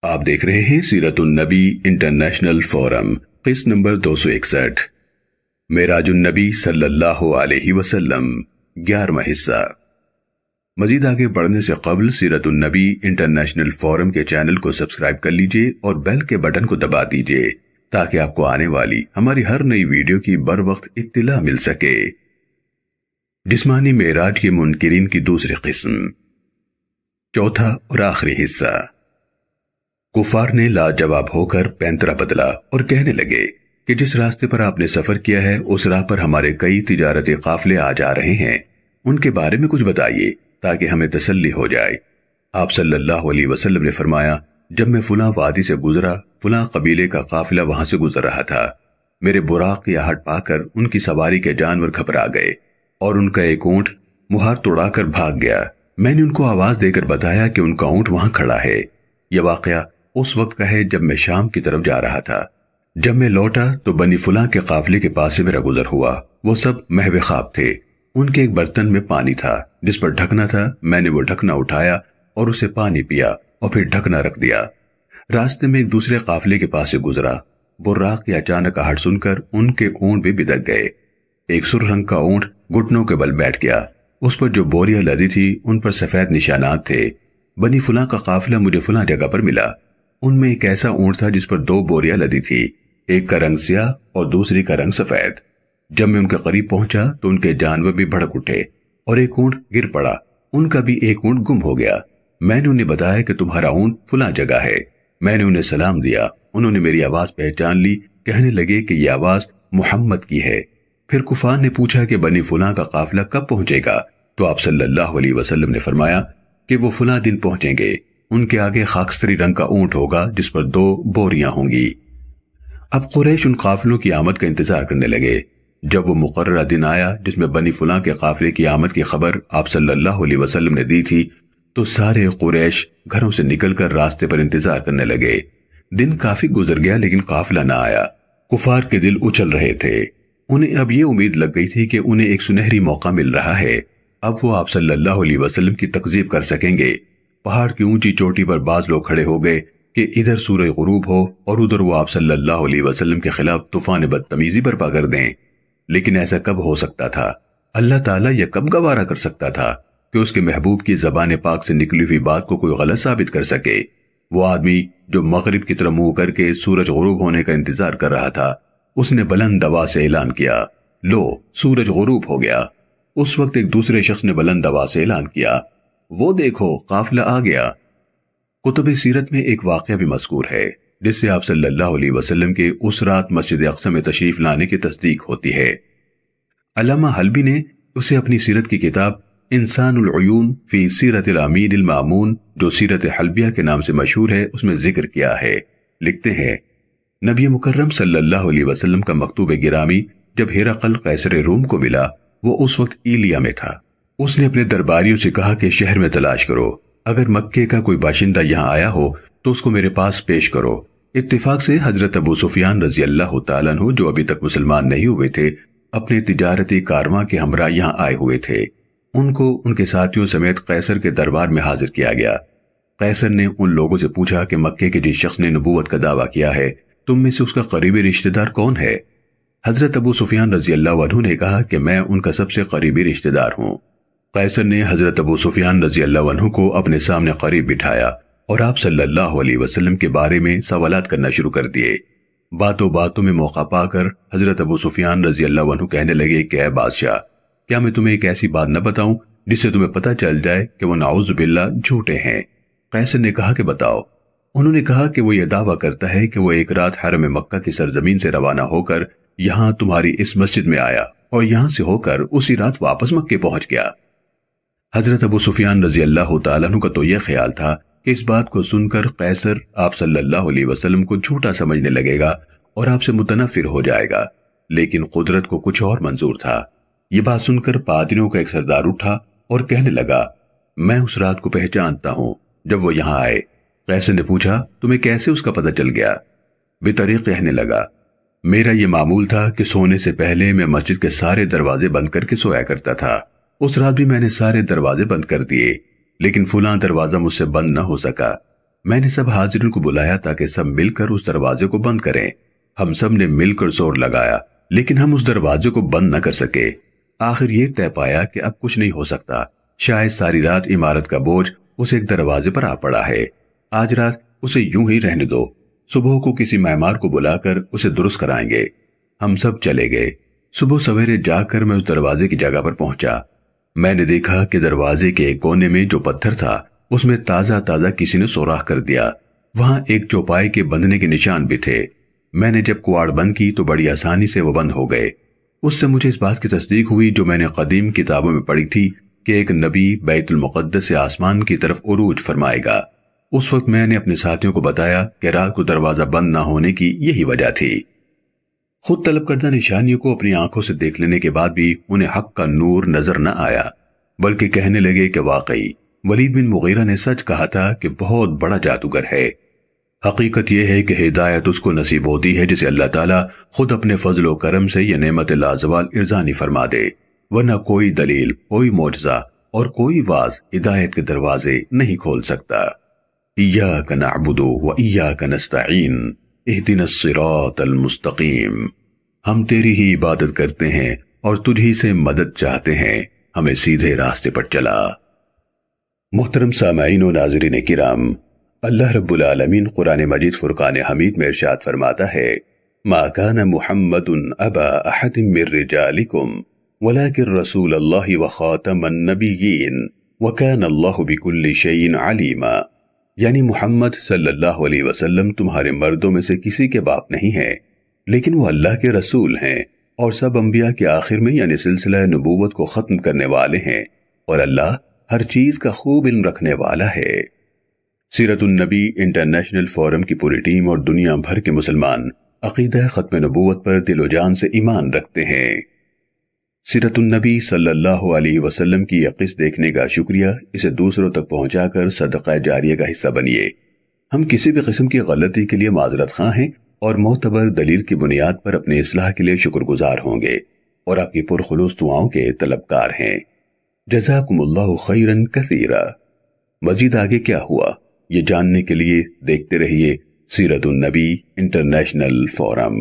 آپ دیکھ رہے ہیں سیرت النبی انٹرنیشنل فورم قسط نمبر 261 معراج النبی صلی اللہ علیہ وسلم 11واں حصہ۔ مزید آگے بڑھنے سے قبل سیرت النبی انٹرنیشنل فورم کے چینل کو سبسکرائب کر لیجئے اور بیل کے بٹن کو دبا دیجئے تاکہ آپ کو آنے والی ہماری ہر نئی ویڈیو کی بر وقت اطلاع مل سکے۔ جسمانی معراج کے منکرین کی دوسری قسم، چوتھا اور آخری حصہ۔ کفار نے لاجواب ہو کر پینترا بدلا اور کہنے لگے کہ جس راستے پر آپ نے سفر کیا ہے اس راہ پر ہمارے کئی تجارتی قافلے آ جا رہے ہیں، ان کے بارے میں کچھ بتائیے تاکہ ہمیں تسلی ہو جائے۔ آپ صلی اللہ علیہ وسلم نے فرمایا، جب میں فلاں وادی سے گزرا، فلاں قبیلے کا قافلہ وہاں سے گزر رہا تھا، میرے براق کی آہٹ پا کر ان کی سواری کے جانور گھبرا گئے اور ان کا ایک اونٹ مہار توڑا کر بھاگ گیا۔ میں نے ان کو آواز دے کر بتایا کہ ان کا اونٹ وہاں کھڑا ہے۔ یہ واقعہ اس وقت کا ہے جب میں شام کی طرف جا رہا تھا۔ جب میں لوٹا تو بنی فلاں کے قافلے کے پاس سے میرا گزر ہوا۔ وہ سب محو خواب تھے۔ ان کے ایک برتن میں پانی تھا جس پر ڈھکنا تھا۔ میں نے وہ ڈھکنا اٹھایا اور اسے پانی پیا اور پھر ڈھکنا رکھ دیا۔ راستے میں ایک دوسرے قافلے کے پاس سے گزرا۔ براق کی اچانک آہٹ سن کر ان کے اونٹ بھی بدک گئے۔ ایک سرخ رنگ کا اونٹ گھٹنوں کے بل بیٹھ گیا۔ اس پر جو بوریاں لدی تھی ان پر سفید نشانات تھے۔ بنی فلاں کا قافلہ مجھے فلاں جگہ پر ملا۔ ان میں ایک ایسا اونٹ تھا جس پر 2 بوریاں لدی تھی، ایک کا رنگ سیاہ اور دوسری کا رنگ سفید۔ جب میں ان کے قریب پہنچا تو ان کے جانور بھی بھڑک اٹھے اور ایک اونٹ گر پڑا۔ ان کا بھی ایک اونٹ گم ہو گیا۔ میں نے انہیں بتایا کہ تمہارا اونٹ فلاں جگہ ہے۔ میں نے انہیں سلام دیا۔ انہوں نے میری آواز پہچان لی، کہنے لگے کہ یہ آواز محمد کی ہے۔ پھر کفار نے پوچھا کہ بنی فلاں کا قافلہ کب پہنچے گا؟ تو آپ صلی اللہ علیہ وسلم نے فرمایا کہ وہ فلاں دن پہنچیں گے۔ ان کے آگے خاکستری رنگ کا اونٹ ہوگا جس پر 2 بوریاں ہوں گی۔ اب قریش ان قافلوں کی آمد کا انتظار کرنے لگے۔ جب وہ مقررہ دن آیا جس میں بنی فلاں کے قافلے کی آمد کی خبر آپ صلی اللہ علیہ وسلم نے دی تھی تو سارے قریش گھروں سے نکل کر راستے پر انتظار کرنے لگے۔ دن کافی گزر گیا لیکن قافلہ نہ آیا۔ کفار کے دل اچھل رہے تھے۔ انہیں اب یہ امید لگ گئی تھی کہ انہیں ایک سنہری موقع مل رہا ہے۔ اب وہ آپ صلی اللہ علیہ وسلم کی تکذیب کر سکیں گے۔ پہاڑ کی اونچی چوٹی پر بعض لوگ کھڑے ہو گئے کہ ادھر سورج غروب ہو اور ادھر وہ آپ صلی اللہ علیہ وسلم کے خلاف طوفان بدتمیزی برپا کر دیں۔ لیکن ایسا کب ہو سکتا تھا؟ اللہ تعالیٰ یہ کب گوارا کر سکتا تھا کہ اس کے محبوب کی زبان پاک سے نکلی ہوئی بات کو کوئی غلط ثابت کر سکے؟ وہ آدمی جو مغرب کی طرف منہ کر کے سورج غروب ہونے کا انتظار کر رہا تھا، اس نے بلند آواز سے اعلان کیا، لو سورج غروب ہو گیا۔ اس وقت ایک دوسرے شخص نے بلند آواز سے اعلان کیا، وہ دیکھو قافلہ آ گیا۔ کتب سیرت میں ایک واقعہ بھی مذکور ہے جس سے آپ صلی اللہ علیہ وسلم کے اس رات مسجد اقصی میں تشریف لانے کی تصدیق ہوتی ہے۔ علامہ حلبی نے اسے اپنی سیرت کی کتاب انسان العیون فی سیرت الامین المامون جو سیرت حلبیہ کے نام سے مشہور ہے اس میں ذکر کیا ہے۔ لکھتے ہیں، نبی مکرم صلی اللہ علیہ وسلم کا مکتوب گرامی جب ہرقل قیصر روم کو ملا، وہ اس وقت ایلیا میں تھا۔ اس نے اپنے درباریوں سے کہا کہ شہر میں تلاش کرو، اگر مکے کا کوئی باشندہ یہاں آیا ہو تو اس کو میرے پاس پیش کرو۔ اتفاق سے حضرت ابو سفیان رضی اللہ تعالیٰ عنہ جو ابھی تک مسلمان نہیں ہوئے تھے اپنے تجارتی کارواں کے ہمراہ یہاں آئے ہوئے تھے۔ ان کو ان کے ساتھیوں سمیت قیصر کے دربار میں حاضر کیا گیا۔ قیصر نے ان لوگوں سے پوچھا کہ مکے کے جس شخص نے نبوت کا دعویٰ کیا ہے تم میں سے اس کا قریبی رشتہ دار کون ہے؟ حضرت ابو سفیان رضی اللہ عنہ نے کہا کہ میں ان کا سب سے قریبی رشتہ دار ہوں۔ قیصر نے حضرت ابو سفیان رضی اللہ عنہ کو اپنے سامنے قریب بٹھایا اور آپ صلی اللہ علیہ وسلم کے بارے میں سوالات کرنا شروع کر دیے۔ باتوں باتوں میں موقع پا کر حضرت ابو سفیان رضی اللہ عنہ کہنے لگے کہ اے بادشاہ، کیا میں تمہیں ایک ایسی بات نہ بتاؤں جس سے تمہیں پتہ چل جائے کہ وہ نعوذ باللہ جھوٹے ہیں؟ قیصر نے کہا کہ بتاؤ۔ انہوں نے کہا کہ وہ یہ دعویٰ کرتا ہے کہ وہ ایک رات حرم مکہ کی سرزمین سے روانہ ہو کر یہاں تمہاری اس مسجد میں آیا اور یہاں سے ہو کر اسی رات واپس مکے پہنچ گیا۔ حضرت ابو سفیان رضی اللہ تعالیٰ عنہ کا تو یہ خیال تھا کہ اس بات کو سن کر قیصر آپ صلی اللہ علیہ وسلم کو جھوٹا سمجھنے لگے گا اور آپ سے متنفر ہو جائے گا، لیکن قدرت کو کچھ اور منظور تھا۔ یہ بات سن کر پادریوں کا ایک سردار اٹھا اور کہنے لگا، میں اس رات کو پہچانتا ہوں جب وہ یہاں آئے۔ قیصر نے پوچھا، تمہیں کیسے اس کا پتہ چل گیا؟ بطریق کہنے لگا، میرا یہ معمول تھا کہ سونے سے پہلے میں مسجد کے سارے دروازے بند کر کے سویا کرتا تھا۔ اس رات بھی میں نے سارے دروازے بند کر دیے، لیکن فلاں دروازہ مجھ سے بند نہ ہو سکا۔ میں نے سب حاضرین کو بلایا تاکہ سب مل کر اس دروازے کو بند کریں۔ ہم سب نے مل کر زور لگایا لیکن ہم اس دروازے کو بند نہ کر سکے۔ آخر یہ طے پایا کہ اب کچھ نہیں ہو سکتا، شاید ساری رات عمارت کا بوجھ اس ایک دروازے پر آ پڑا ہے، آج رات اسے یوں ہی رہنے دو، صبح کو کسی معمار کو بلا کر اسے درست کرائیں گے۔ ہم سب چلے گئے۔ صبح سویرے جا کر میں اس دروازے کی جگہ پر پہنچا۔ میں نے دیکھا کہ دروازے کے ایک کونے میں جو پتھر تھا اس میں تازہ تازہ کسی نے سوراخ کر دیا، وہاں ایک چوپائے کے بندنے کے نشان بھی تھے۔ میں نے جب کواڑ بند کی تو بڑی آسانی سے وہ بند ہو گئے۔ اس سے مجھے اس بات کی تصدیق ہوئی جو میں نے قدیم کتابوں میں پڑھی تھی کہ ایک نبی بیت المقدس سے آسمان کی طرف عروج فرمائے گا۔ اس وقت میں نے اپنے ساتھیوں کو بتایا کہ رات کو دروازہ بند نہ ہونے کی یہی وجہ تھی۔ خود طلب کردہ نشانیوں کو اپنی آنکھوں سے دیکھ لینے کے بعد بھی انہیں حق کا نور نظر نہ آیا، بلکہ کہنے لگے کہ واقعی ولید بن مغیرہ نے سچ کہا تھا کہ بہت بڑا جادوگر ہے۔ حقیقت یہ ہے کہ ہدایت اس کو نصیب ہوتی ہے جسے اللہ تعالیٰ خود اپنے فضل و کرم سے یہ نعمت لازوال ارزانی فرما دے، ورنہ کوئی دلیل، کوئی معجزہ اور کوئی واز ہدایت کے دروازے نہیں کھول سکتا۔ ایاک نعبد و ایاک نستعین اہدنا الصراط المستقیم۔ ہم تیری ہی عبادت کرتے ہیں اور تجھ ہی سے مدد چاہتے ہیں، ہمیں سیدھے راستے پر چلا۔ محترم سامعین و ناظرین کرام، اللہ رب العالمین قرآن مجید فرقان حمید میں ارشاد فرماتا ہے، ما کان محمد ابا احد من رجالکم ولکن رسول اللہ وخاتم النبیین وکان اللہ بکل شیء علیما۔ یعنی محمد صلی اللہ علیہ وسلم تمہارے مردوں میں سے کسی کے باپ نہیں ہیں، لیکن وہ اللہ کے رسول ہیں اور سب انبیاء کے آخر میں یعنی سلسلہ نبوت کو ختم کرنے والے ہیں، اور اللہ ہر چیز کا خوب علم رکھنے والا ہے۔ سیرت النبی انٹرنیشنل فورم کی پوری ٹیم اور دنیا بھر کے مسلمان عقیدہ ختم نبوت پر دل و جان سے ایمان رکھتے ہیں۔ سیرت النبی صلی اللہ علیہ وسلم کی یہ قصہ دیکھنے کا شکریہ، اسے دوسروں تک پہنچا کر صدقہ جاریہ کا حصہ بنیے۔ ہم کسی بھی قسم کی غلطی کے لیے معذرت خواہ ہیں اور معتبر دلیل کی بنیاد پر اپنے اصلاح کے لیے شکر گزار ہوں گے اور آپ کی پرخلوص دعاؤں کے طلبکار ہیں۔ جزاکم اللہ خیرا کثیرا۔ مزید آگے کیا ہوا یہ جاننے کے لیے دیکھتے رہیے سیرت النبی انٹرنیشنل فورم۔